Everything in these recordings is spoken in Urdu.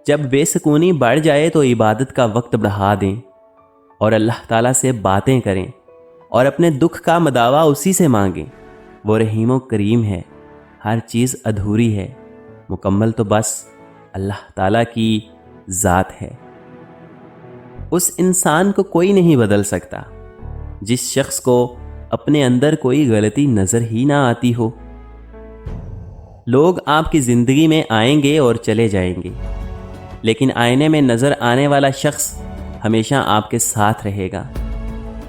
جب بے سکونی بڑھ جائے تو عبادت کا وقت بڑھا دیں اور اللہ تعالیٰ سے باتیں کریں اور اپنے دکھ کا مداوع اسی سے مانگیں۔ وہ رحیم و کریم ہے، ہر چیز ادھوری ہے، مکمل تو بس اللہ تعالیٰ کی ذات ہے۔ اس انسان کو کوئی نہیں بدل سکتا جس شخص کو اپنے اندر کوئی غلطی نظر ہی نہ آتی ہو۔ لوگ آپ کی زندگی میں آئیں گے اور چلے جائیں گے، لیکن آئینے میں نظر آنے والا شخص ہمیشہ آپ کے ساتھ رہے گا۔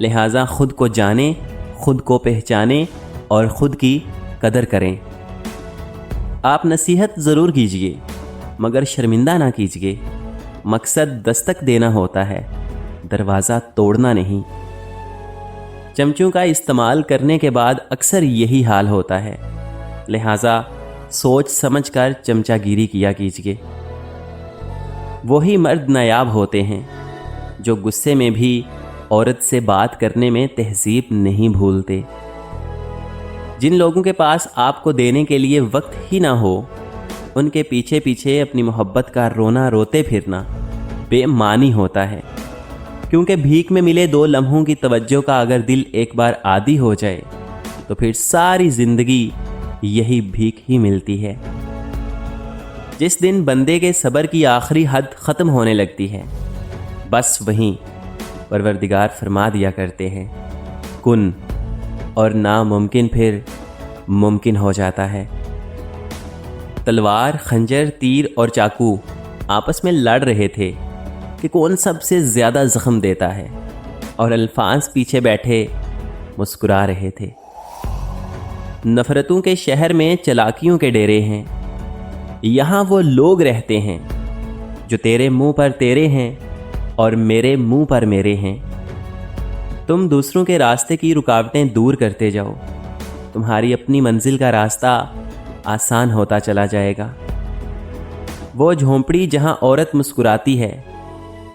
لہٰذا خود کو جانیں، خود کو پہچانیں اور خود کی قدر کریں۔ آپ نصیحت ضرور کیجئے مگر شرمندہ نہ کیجئے۔ مقصد دستک دینا ہوتا ہے، دروازہ توڑنا نہیں۔ چمچوں کا استعمال کرنے کے بعد اکثر یہی حال ہوتا ہے، لہٰذا سوچ سمجھ کر چمچہ گیری کیا کیجئے۔ وہی مرد نایاب ہوتے ہیں جو غصے میں بھی عورت سے بات کرنے میں تہذیب نہیں بھولتے۔ جن لوگوں کے پاس آپ کو دینے کے لیے وقت ہی نہ ہو، ان کے پیچھے پیچھے اپنی محبت کا رونا روتے پھرنا بے معنی ہوتا ہے، کیونکہ بھیک میں ملے 2 لمحوں کی توجہ کا اگر دل ایک بار عادی ہو جائے تو پھر ساری زندگی یہی بھیک ہی ملتی ہے۔ جس دن بندے کے صبر کی آخری حد ختم ہونے لگتی ہے، بس وہیں پروردگار فرما دیا کرتے ہیں کن، اور ناممکن پھر ممکن ہو جاتا ہے۔ تلوار، خنجر، تیر اور چاقو آپس میں لڑ رہے تھے کہ کون سب سے زیادہ زخم دیتا ہے، اور الفاظ پیچھے بیٹھے مسکرا رہے تھے۔ نفرتوں کے شہر میں چلاکیوں کے ڈیرے ہیں، یہاں وہ لوگ رہتے ہیں جو تیرے منہ پر تیرے ہیں اور میرے منہ پر میرے ہیں۔ تم دوسروں کے راستے کی رکاوٹیں دور کرتے جاؤ، تمہاری اپنی منزل کا راستہ آسان ہوتا چلا جائے گا۔ وہ جھونپڑی جہاں عورت مسکراتی ہے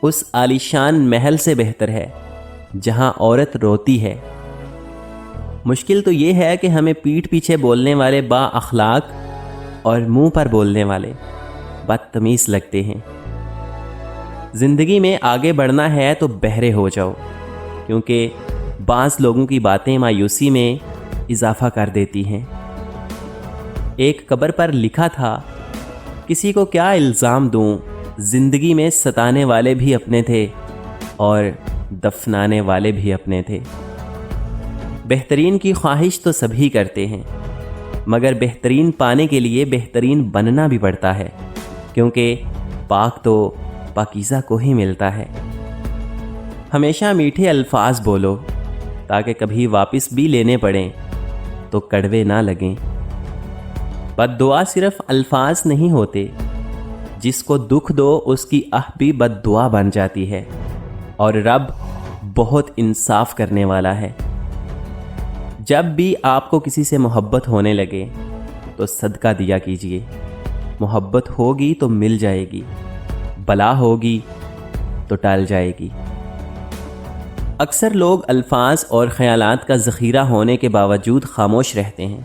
اس عالیشان محل سے بہتر ہے جہاں عورت روتی ہے۔ مشکل تو یہ ہے کہ ہمیں پیٹھ پیچھے بولنے والے با اخلاق اور منہ پر بولنے والے بدتمیز لگتے ہیں۔ زندگی میں آگے بڑھنا ہے تو بہرے ہو جاؤ، کیونکہ بعض لوگوں کی باتیں مایوسی میں اضافہ کر دیتی ہیں۔ ایک قبر پر لکھا تھا، کسی کو کیا الزام دوں، زندگی میں ستانے والے بھی اپنے تھے اور دفنانے والے بھی اپنے تھے۔ بہترین کی خواہش تو سبھی کرتے ہیں، مگر بہترین پانے کے لیے بہترین بننا بھی پڑتا ہے، کیونکہ پاک تو پاکیزہ کو ہی ملتا ہے۔ ہمیشہ میٹھے الفاظ بولو تاکہ کبھی واپس بھی لینے پڑیں تو کڑوے نہ لگیں۔ بد دعا صرف الفاظ نہیں ہوتے، جس کو دکھ دو اس کی آہ بھی بد دعا بن جاتی ہے، اور رب بہت انصاف کرنے والا ہے۔ جب بھی آپ کو کسی سے محبت ہونے لگے تو صدقہ دیا کیجیے۔ محبت ہوگی تو مل جائے گی، بلا ہوگی تو ٹال جائے گی۔ اکثر لوگ الفاظ اور خیالات کا ذخیرہ ہونے کے باوجود خاموش رہتے ہیں،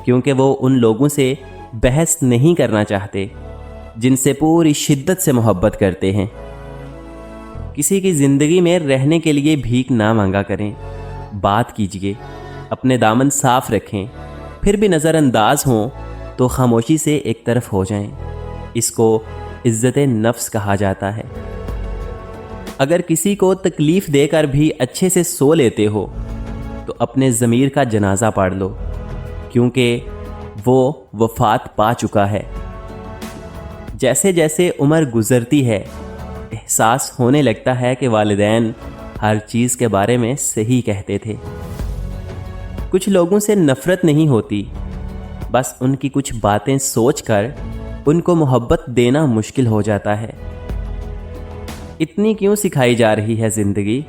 کیونکہ وہ ان لوگوں سے بحث نہیں کرنا چاہتے جن سے پوری شدت سے محبت کرتے ہیں۔ کسی کی زندگی میں رہنے کے لیے بھیک نہ مانگا کریں، بات کیجیے، اپنے دامن صاف رکھیں، پھر بھی نظر انداز ہوں تو خاموشی سے ایک طرف ہو جائیں۔ اس کو عزت نفس کہا جاتا ہے۔ اگر کسی کو تکلیف دے کر بھی اچھے سے سو لیتے ہو تو اپنے ضمیر کا جنازہ پڑھ لو، کیونکہ وہ وفات پا چکا ہے۔ جیسے جیسے عمر گزرتی ہے احساس ہونے لگتا ہے کہ والدین ہر چیز کے بارے میں صحیح کہتے تھے۔ کچھ لوگوں سے نفرت نہیں ہوتی، بس ان کی کچھ باتیں سوچ کر ان کو محبت دینا مشکل ہو جاتا ہے۔ اتنی کیوں سکھائی جا رہی ہے زندگی؟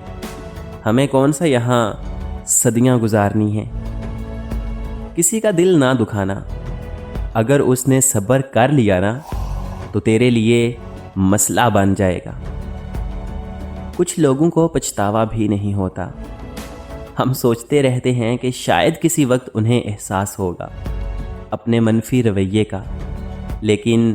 ہمیں کون سا یہاں صدیاں گزارنی ہیں؟ کسی کا دل نہ دکھانا، اگر اس نے صبر کر لیا نا تو تیرے لیے مسئلہ بن جائے گا۔ کچھ لوگوں کو پچھتاوا بھی نہیں ہوتا، ہم سوچتے رہتے ہیں کہ شاید کسی وقت انہیں احساس ہوگا اپنے منفی رویے کا، لیکن